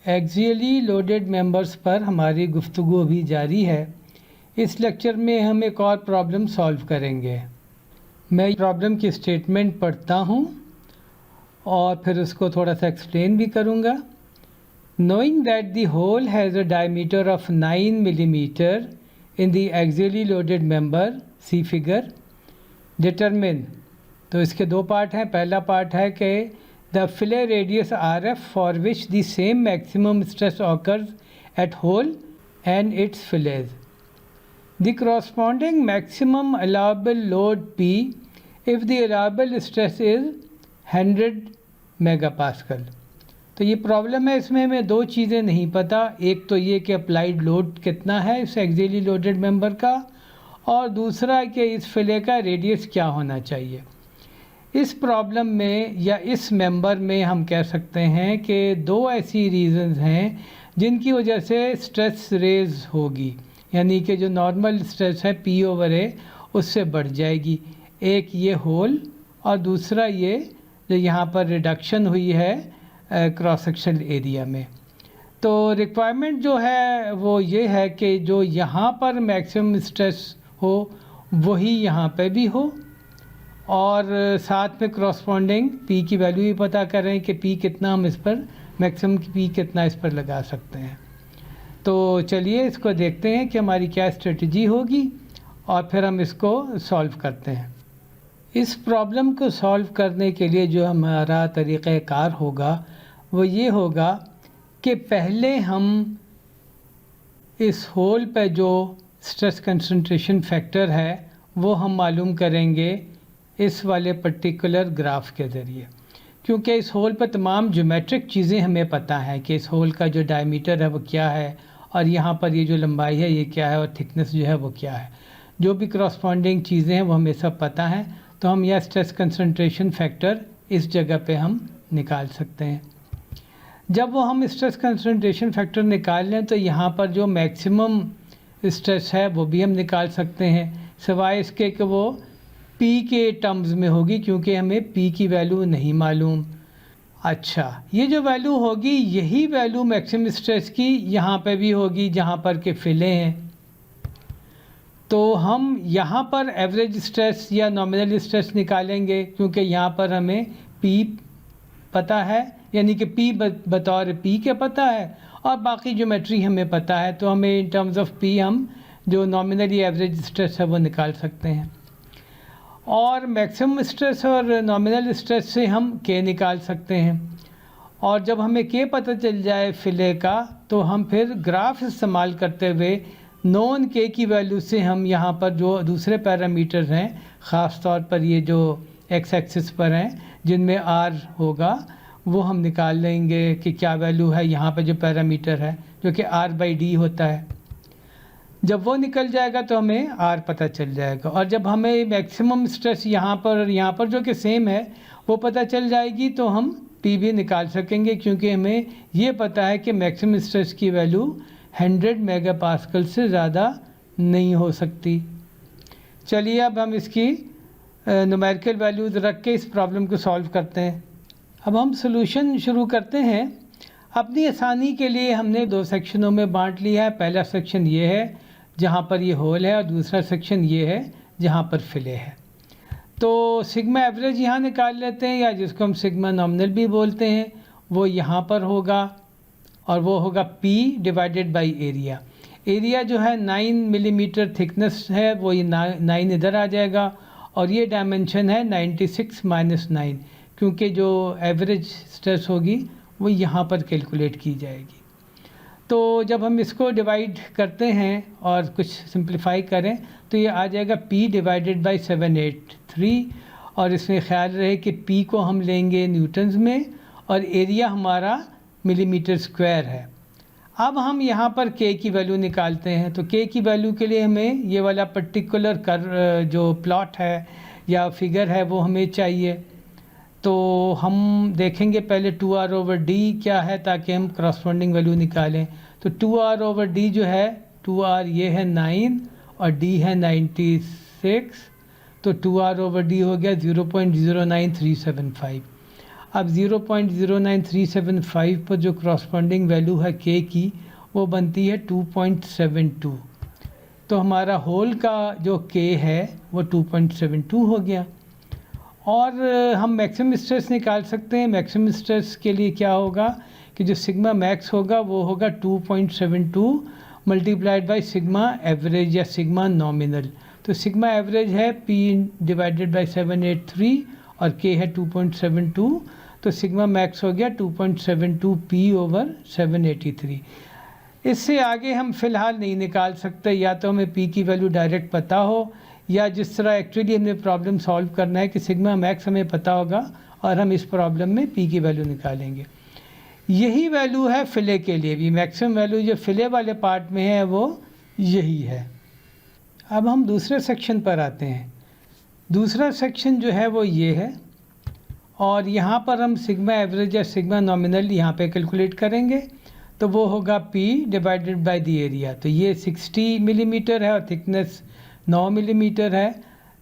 Axially loaded members पर हमारी गुफ्तगू अभी जारी है। इस लेक्चर में हम एक और प्रॉब्लम सॉल्व करेंगे। मैं प्रॉब्लम की स्टेटमेंट पढ़ता हूँ और फिर उसको थोड़ा सा एक्सप्लेन भी करूँगा। Knowing that the hole has a diameter of 9 millimeter in the axially loaded member, see figure, determine। तो इसके दो पार्ट हैं। पहला पार्ट है कि the fillet radius RF for which the same maximum stress occurs at hole and its fillets. The corresponding maximum allowable load P if the allowable stress is 100 megapascal। तो ये problem है, इसमें हमें दो चीज़ें नहीं पता। एक तो ये कि अप्लाइड लोड कितना है इस एक्सियली लोडेड मेंबर का, और दूसरा कि इस फिले का रेडियस क्या होना चाहिए। इस प्रॉब्लम में या इस मेंबर में हम कह सकते हैं कि दो ऐसी रीज़न्स हैं जिनकी वजह से स्ट्रेस रेज होगी, यानी कि जो नॉर्मल स्ट्रेस है P/A उससे बढ़ जाएगी। एक ये होल और दूसरा ये जो यहाँ पर रिडक्शन हुई है क्रॉस सेक्शनल एरिया में। तो रिक्वायरमेंट जो है वो ये है कि जो यहाँ पर मैक्सिमम स्ट्रेस हो वही यहाँ पे भी हो, और साथ में क्रॉसपॉन्डिंग P की वैल्यू भी पता करें कि P कितना हम इस पर मैक्सिमम P कितना इस पर लगा सकते हैं। तो चलिए इसको देखते हैं कि हमारी क्या स्ट्रेटजी होगी और फिर हम इसको सॉल्व करते हैं। इस प्रॉब्लम को सॉल्व करने के लिए जो हमारा तरीक़ाकार होगा वो ये होगा कि पहले हम इस होल पे जो स्ट्रेस कंसंट्रेशन फैक्टर है वो हम मालूम करेंगे इस वाले पर्टिकुलर ग्राफ के ज़रिए, क्योंकि इस होल पर तमाम ज्योमेट्रिक चीज़ें हमें पता है कि इस होल का जो डायमीटर है वो क्या है, और यहाँ पर ये जो लंबाई है ये क्या है, और थिकनेस जो है वो क्या है। जो भी करस्पॉन्डिंग चीज़ें हैं वो हमें सब पता है। तो हम यह स्ट्रेस कंसंट्रेशन फैक्टर इस जगह पे हम निकाल सकते हैं। जब वो हम स्ट्रेस कंसंट्रेशन फैक्टर निकाल लें तो यहाँ पर जो मैक्सिमम स्ट्रेस है वो भी हम निकाल सकते हैं, सिवाय इसके कि वो P के टर्म्स में होगी, क्योंकि हमें P की वैल्यू नहीं मालूम। अच्छा, ये जो वैल्यू होगी यही वैल्यू मैक्सिमम स्ट्रेस की यहाँ पे भी होगी जहाँ पर के फिले हैं। तो हम यहाँ पर एवरेज स्ट्रेस या नॉमिनल स्ट्रेस निकालेंगे, क्योंकि यहाँ पर हमें P पता है, यानी कि P बतौर P के पता है और बाकी ज्योमेट्री हमें पता है। तो हमें इन टर्म्स ऑफ P हम जो नॉमिनली एवरेज स्ट्रेस है वो निकाल सकते हैं, और मैक्सिमम स्ट्रेस और नॉमिनल स्ट्रेस से हम K निकाल सकते हैं। और जब हमें K पता चल जाए फिले का तो हम फिर ग्राफ इस्तेमाल करते हुए नॉन K की वैल्यू से हम यहाँ पर जो दूसरे पैरामीटर्स हैं, ख़ास तौर पर ये जो एक्स एक्सिस पर हैं जिनमें R होगा, वो हम निकाल लेंगे कि क्या वैल्यू है यहाँ पर जो पैरामीटर है जो कि R/D होता है। जब वो निकल जाएगा तो हमें R पता चल जाएगा, और जब हमें मैक्सिमम स्ट्रेस यहाँ पर जो कि सेम है वो पता चल जाएगी तो हम P भी निकाल सकेंगे, क्योंकि हमें ये पता है कि मैक्सिमम स्ट्रेस की वैल्यू 100 मेगापास्कल से ज़्यादा नहीं हो सकती। चलिए अब हम इसकी न्यूमेरिकल वैल्यूज़ रख के इस प्रॉब्लम को सॉल्व करते हैं। अब हम सॉल्यूशन शुरू करते हैं। अपनी आसानी के लिए हमने दो सेक्शनों में बांट लिया है। पहला सेक्शन ये है जहाँ पर ये होल है, और दूसरा सेक्शन ये है जहाँ पर फिले है। तो सिग्मा एवरेज यहाँ निकाल लेते हैं, या जिसको हम सिग्मा नॉमिनल भी बोलते हैं, वो यहाँ पर होगा, और वो होगा P divided by area. Area जो है 9 मिलीमीटर थिकनेस है, वो ये 9 इधर आ जाएगा, और ये डायमेंशन है 96 - 9, क्योंकि जो एवरेज स्ट्रेस होगी वो यहाँ पर कैलकुलेट की जाएगी। तो जब हम इसको डिवाइड करते हैं और कुछ सिंप्लीफाई करें तो ये आ जाएगा P डिवाइडेड बाई 783, और इसमें ख्याल रहे कि P को हम लेंगे न्यूटन्स में और एरिया हमारा मिलीमीटर स्क्वायर है। अब हम यहाँ पर K की वैल्यू निकालते हैं। तो K की वैल्यू के लिए हमें ये वाला पर्टिकुलर जो प्लॉट है या फिगर है वो हमें चाहिए। तो हम देखेंगे पहले 2R/D क्या है, ताकि हम करस्पॉन्डिंग वैल्यू निकालें। तो 2R/D जो है, 2R ये है 9 और D है 96, तो 2R/D हो गया 0.09375। अब 0.09375 पर जो क्रॉसपॉन्डिंग वैल्यू है के की वो बनती है 2.72। तो हमारा होल का जो के है वो 2.72 हो गया। और हम मैक्सिमम स्ट्रेस निकाल सकते हैं। मैक्सिमम स्ट्रेस के लिए क्या होगा कि जो सिग्मा मैक्स होगा वो होगा 2.72 मल्टीप्लाइड बाई सिग्मा एवरेज या सिग्मा नॉमिनल। तो सिग्मा एवरेज है P डिवाइडेड बाई 783 और K है 2.72, तो सिग्मा मैक्स हो गया 2.72 P ओवर 783। इससे आगे हम फ़िलहाल नहीं निकाल सकते, या तो हमें P की वैल्यू डायरेक्ट पता हो, या जिस तरह एक्चुअली हमने प्रॉब्लम सॉल्व करना है कि सिग्मा मैक्स हमें पता होगा और हम इस प्रॉब्लम में P की वैल्यू निकालेंगे। यही वैल्यू है फिले के लिए भी। मैक्सिमम वैल्यू जो फिले वाले पार्ट में है वो यही है। अब हम दूसरे सेक्शन पर आते हैं। दूसरा सेक्शन जो है वो ये है, और यहाँ पर हम सिग्मा एवरेज या सिग्मा नॉमिनल यहाँ पे कैलकुलेट करेंगे। तो वो होगा P divided by the area. तो ये 60 मिलीमीटर है और थिकनेस 9 मिलीमीटर है,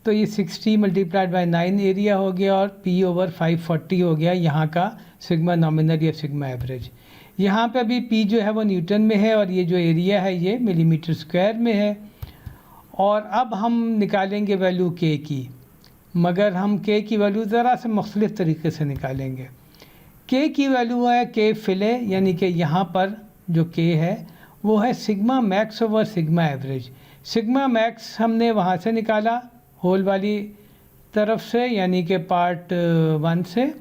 तो ये 60 मल्टीप्लाइड बाय 9 एरिया हो गया और P ओवर 540 हो गया यहाँ का सिग्मा नॉमिनल या सिग्मा एवरेज। यहाँ पे अभी P जो है वो न्यूटन में है और ये जो एरिया है ये मिलीमीटर स्क्वायर में है। और अब हम निकालेंगे वैल्यू K की, मगर हम K की वैल्यू ज़रा से मुख्तलिफ तरीके से निकालेंगे। K की वैल्यू है K फिले, यानी कि यहाँ पर जो K है वो है sigma max over sigma average. Sigma max हमने वहाँ से निकाला होल वाली तरफ से, यानी कि पार्ट 1 से,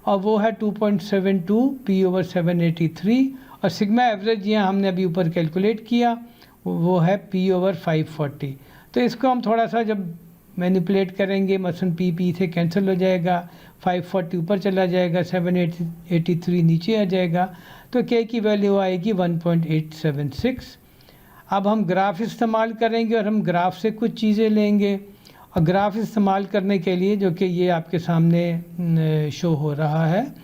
और वो है 2.72 P ओवर 783। और सिग्मा एवरेज यहाँ हमने अभी ऊपर कैलकुलेट किया, वो है P ओवर 540। तो इसको हम थोड़ा सा जब मैनिपुलेट करेंगे, मसलन P से कैंसिल हो जाएगा, 540 ऊपर चला जाएगा, 783 नीचे आ जाएगा, तो K की वैल्यू आएगी 1.876। अब हम ग्राफ इस्तेमाल करेंगे और हम ग्राफ से कुछ चीज़ें लेंगे। और ग्राफ इस्तेमाल करने के लिए, जो कि ये आपके सामने शो हो रहा है,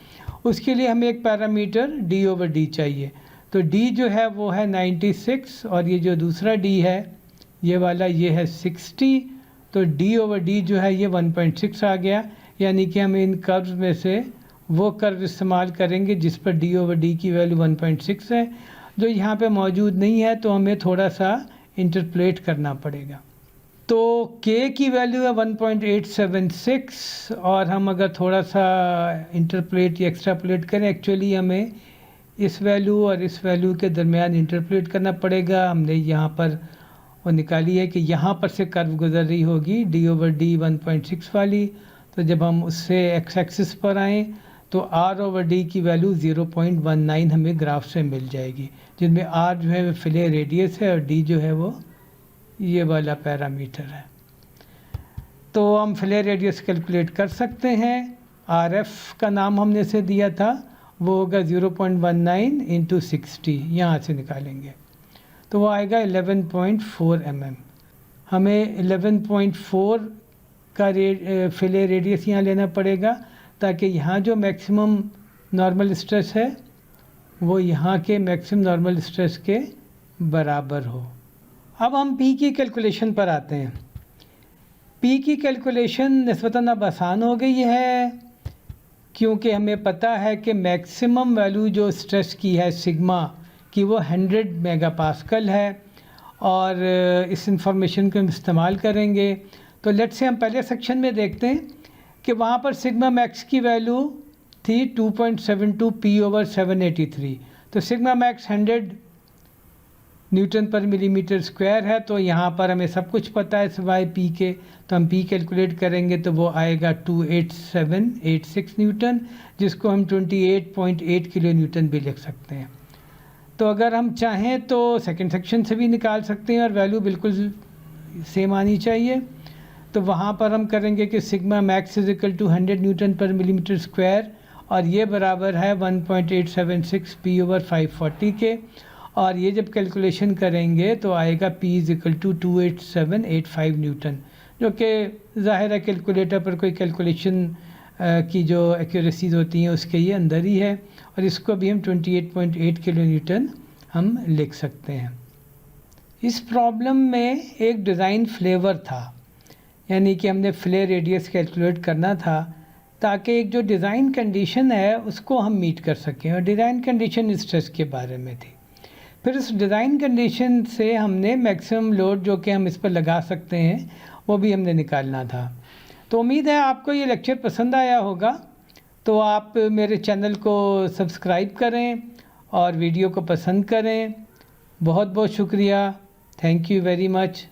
उसके लिए हमें एक पैरामीटर D ओवर D चाहिए। तो D जो है वो है 96 और ये जो दूसरा D है ये वाला ये है 60। तो D ओवर D जो है ये 1.6 आ गया, यानी कि हम इन कर्व्स में से वो कर्व इस्तेमाल करेंगे जिस पर D ओवर D की वैल्यू 1.6 है। जो यहाँ पे मौजूद नहीं है तो हमें थोड़ा सा इंटरपोलेट करना पड़ेगा। तो K की वैल्यू है 1.876 और हम अगर थोड़ा सा इंटरपोलेट या एक्स्ट्रापोलेट करें, एक्चुअली हमें इस वैल्यू और इस वैल्यू के दरमियान इंटरपोलेट करना पड़ेगा। हमने यहाँ पर वो निकाली है कि यहाँ पर से कर्व गुजर रही होगी D ओवर D 1.6 वाली। तो जब हम उससे एक्स एक्सिस पर आएँ तो R ओवर D की वैल्यू 0.19 हमें ग्राफ से मिल जाएगी, जिनमें R जो है वो फिले रेडियस है और D जो है वो ये वाला पैरामीटर है। तो हम फिले रेडियस कैलकुलेट कर सकते हैं। RF का नाम हमने से दिया था, वो होगा 0.19 इंटू 60, यहाँ से निकालेंगे तो वो आएगा 11.4 mm। हमें 11.4 का फिले रेडियस यहाँ लेना पड़ेगा, ताकि यहाँ जो मैक्सिमम नॉर्मल स्ट्रेस है वो यहाँ के मैक्सिमम नॉर्मल स्ट्रेस के बराबर हो। अब हम P की कैलकुलेशन पर आते हैं। P की कैलकुलेशन निस्बतन अब आसान हो गई है, क्योंकि हमें पता है कि मैक्सिमम वैल्यू जो स्ट्रेस की है सिग्मा की वो 100 मेगापास्कल है, और इस इंफॉर्मेशन को हम इस्तेमाल करेंगे। तो लेट्स से हम पहले सेक्शन में देखते हैं कि वहाँ पर सिग्मा मैक्स की वैल्यू थी 2.72 P ओवर 783। तो sigma max 100 newton per millimetre square है, तो यहाँ पर हमें सब कुछ पता है सिवाय P के। तो हम P कैलकुलेट करेंगे तो वो आएगा 28786 न्यूटन, जिसको हम 28.8 किलो न्यूटन भी लिख सकते हैं। तो अगर हम चाहें तो सेकंड सेक्शन से भी निकाल सकते हैं और वैल्यू बिल्कुल सेम आनी चाहिए। तो वहाँ पर हम करेंगे कि sigma max is equal to 100 newton per millimetre square, और ये बराबर है 1.876 P ओवर 540 के। और ये जब कैलकुलेशन करेंगे तो आएगा P is equal to 28785 newton, जो कि ज़ाहिर है कैलकुलेटर पर कोई कैलकुलेशन की जो एक्यूरेसीज होती हैं उसके ये अंदर ही है। और इसको भी हम 28.8 किलो न्यूटन हम लिख सकते हैं। इस प्रॉब्लम में एक डिज़ाइन फ्लेवर था, यानी कि हमने फ्ले रेडियस कैलकुलेट करना था ताकि एक जो डिज़ाइन कंडीशन है उसको हम मीट कर सकें। और डिज़ाइन कंडीशन स्ट्रेस के बारे में थी। फिर उस डिज़ाइन कंडीशन से हमने मैक्सिमम लोड जो कि हम इस पर लगा सकते हैं वो भी हमने निकालना था। तो उम्मीद है आपको ये लेक्चर पसंद आया होगा। तो आप मेरे चैनल को सब्सक्राइब करें और वीडियो को पसंद करें। बहुत बहुत शुक्रिया। Thank you very much.